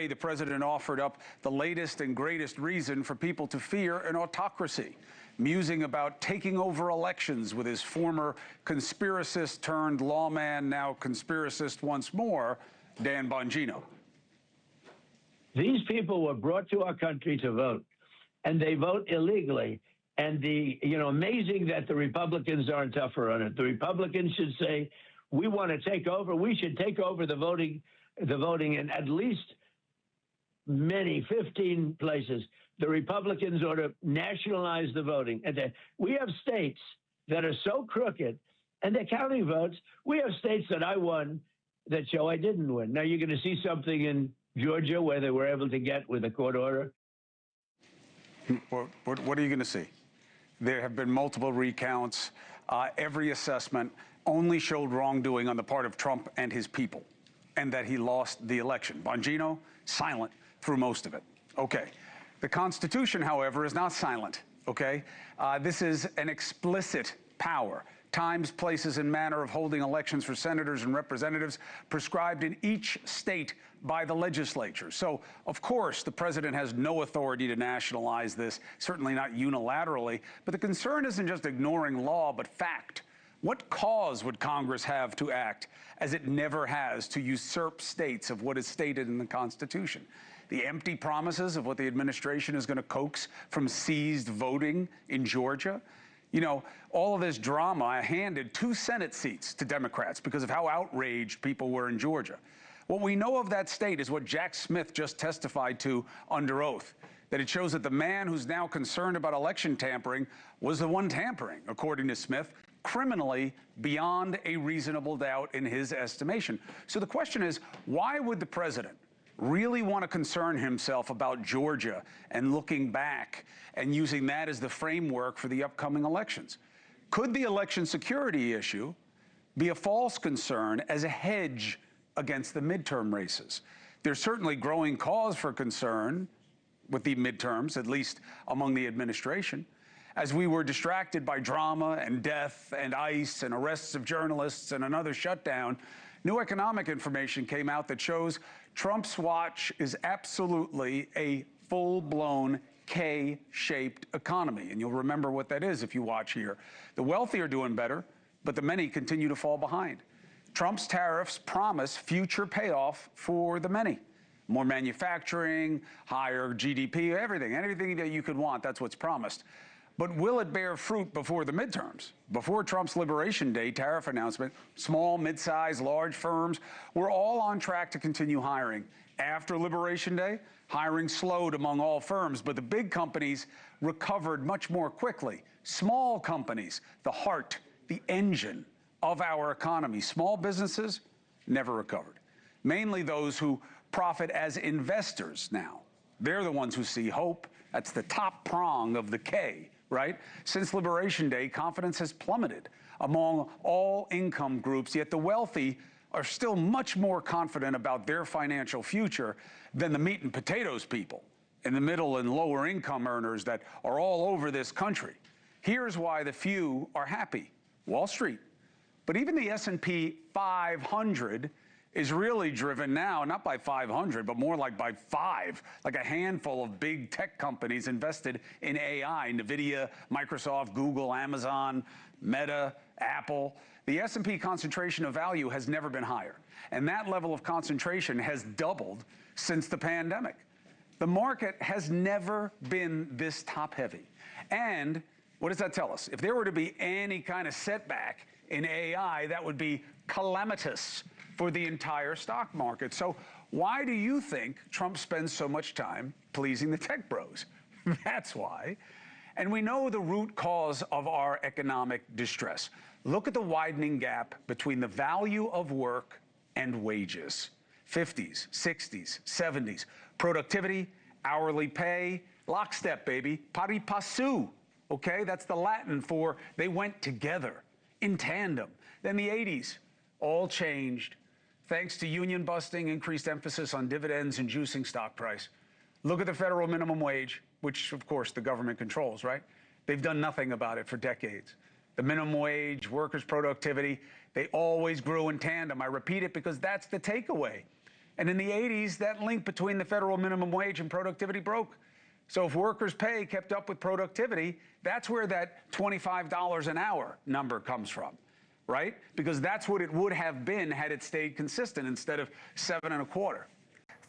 Today, the president offered up the latest and greatest reason for people to fear an autocracy, musing about taking over elections with his former conspiracist turned lawman, now conspiracist once more, Dan Bongino. These people were brought to our country to vote, and they vote illegally. And amazing that the Republicans aren't tougher on it. The Republicans should say, we want to take over. We should take over the voting in at least 15 places. The Republicans ought to nationalize the voting. And we have states that are so crooked, and they're counting votes. We have states that I won that show I didn't win. Now you're going to see something in Georgia where they were able to get with a court order. What are you going to see? There have been multiple recounts. Every assessment only showed wrongdoing on the part of Trump and his people, and that he lost the election. Bongino, silent through most of it. Okay. The Constitution, however, is not silent. Okay. This is an explicit power. Times, places, and manner of holding elections for senators and representatives prescribed in each state by the legislature. So, of course, the president has no authority to nationalize this, certainly not unilaterally. But the concern isn't just ignoring law, but fact. What cause would Congress have to act, as it never has, to usurp states of what is stated in the Constitution? The empty promises of what the administration is going to coax from seized voting in Georgia? You know, all of this drama handed 2 Senate seats to Democrats because of how outraged people were in Georgia. What we know of that state is what Jack Smith just testified to under oath, that it shows that the man who's now concerned about election tampering was the one tampering, according to Smith, criminally beyond a reasonable doubt in his estimation. So the question is, why would the president really want to concern himself about Georgia and looking back and using that as the framework for the upcoming elections? Could the election security issue be a false concern as a hedge against the midterm races? There's certainly growing cause for concern with the midterms, at least among the administration. As we were distracted by drama and death and ICE and arrests of journalists and another shutdown, new economic information came out that shows Trump's watch is absolutely a full-blown K-shaped economy. And you'll remember what that is if you watch here. The wealthy are doing better, but the many continue to fall behind. Trump's tariffs promise future payoff for the many. More manufacturing, higher GDP, anything that you could want, that's what's promised. But will it bear fruit before the midterms? Before Trump's Liberation Day tariff announcement, small, mid-sized, large firms were all on track to continue hiring. After Liberation Day, hiring slowed among all firms, but the big companies recovered much more quickly. Small companies, the heart, the engine of our economy. Small businesses never recovered. Mainly those who profit as investors now. They're the ones who see hope. That's the top prong of the K. Right? Since Liberation Day, confidence has plummeted among all income groups, yet the wealthy are still much more confident about their financial future than the meat and potatoes people and the middle and lower income earners that are all over this country. Here's why the few are happy. Wall Street. But even the S&P 500 is really driven now, not by 500, but more like by 5, like a handful of big tech companies invested in AI, NVIDIA, Microsoft, Google, Amazon, Meta, Apple. The S&P concentration of value has never been higher, and that level of concentration has doubled since the pandemic. The market has never been this top-heavy. And what does that tell us? If there were to be any kind of setback in AI, that would be calamitous for the entire stock market. So why do you think Trump spends so much time pleasing the tech bros? That's why. And we know the root cause of our economic distress. Look at the widening gap between the value of work and wages. 50s, 60s, 70s. Productivity, hourly pay, lockstep, baby. Pari passu. Okay, that's the Latin for they went together, in tandem. Then the 80s, all changed. Thanks to union busting, increased emphasis on dividends and juicing stock price. Look at the federal minimum wage, which, of course, the government controls, right? They've done nothing about it for decades. The minimum wage, workers' productivity, they always grew in tandem. I repeat it because that's the takeaway. And in the 80s, that link between the federal minimum wage and productivity broke. So if workers' pay kept up with productivity, that's where that $25 an hour number comes from, right? Because that's what it would have been had it stayed consistent instead of 7.25.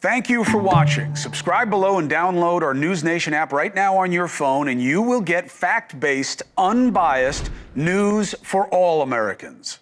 Thank you for watching. Subscribe below and download our NewsNation app right now on your phone, and you will get fact-based, unbiased news for all Americans.